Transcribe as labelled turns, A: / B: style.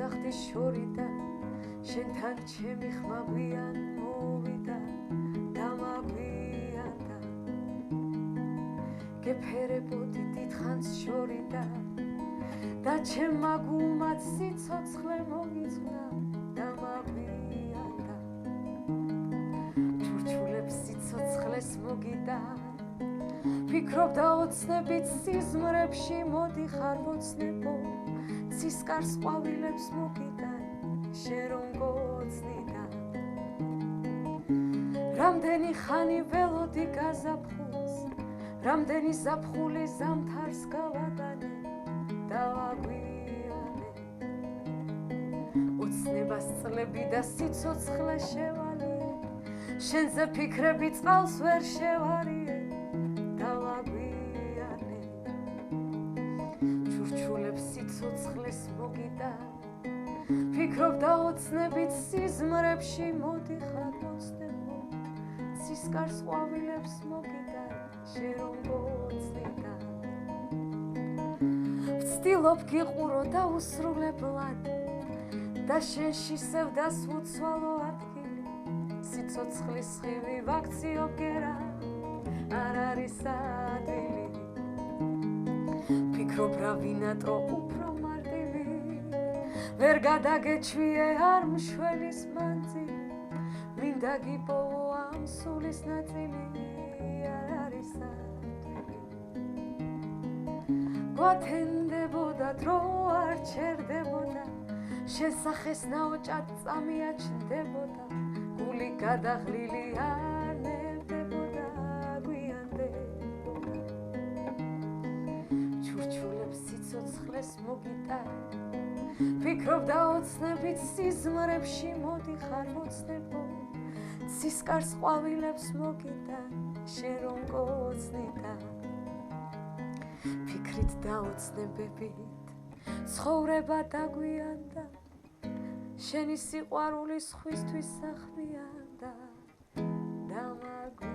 A: ვიძახდი შორიდან შენთან ჩემი ხმა გვიან მოვიდა დამაგვიანდა გეფერებოდი დიდხანს შორიდან და ჩემმა გულმაც სიცოცხლე მოგიწყდა დამაგვიანდა ჩურჩულებს სიცოცხლეს მოგიდა ფიქრობ და ოცნებით სიზმრებში მოდიხარ მოცნებო ცისკარს ყვავილებს მოგიდან შენ რომ გოცნიდა რამდენი ხანი ველოდი გაზაფხულს რამდენი ზაფხული ზამთარს გავატანე დავაგვიანე ოცნებას წლები და სიცოცხლე შევალიე შენზე ფიქრები წყალს ვერ შევარიე დავაგვიანე ჩურჩულებს სიცოცხლეს მოგიდა ფიქრობ და ოცნებით სიზმრებში მოდიხარ მოცნებო ცისკარს ყვავილებს მოგიდა შენ რომ გოცნიდა ვცდილობ გიყურო და უსრულებლად და შენში სევდას ვუცვალო ადგილი სიცოცხლის სხივი ვაქციო გერა არ არის ადვილი ფიქრობ რა ვინატრო უფრო მარტივი ვერ გადაგეჩვიე არ მშველის მანძილი მინდა გიპოვო ამ სულის ნაწილი არ არის ადვილი გვათენდებოდა დრო არ ჩერდებოდა შესახეს ნაოჭად წამიაჩნდებოდა გული გადაღლილი არ ნებდებოდა გვიანდებოდა ჩურჩულებს სიცოცხლეს მოგიტა ფიქრობ და ოცნებით სიზმრებში მოდიხარ მოცნებო ცისკარს ყვავილებს მოგიტა შენ რომ გოცნიდა ფიქრით და ოცნებებით ცხოვრება დაგვიანდა შენი სიყვარული სხვისთვის სახმიანდა დამაგვიანდა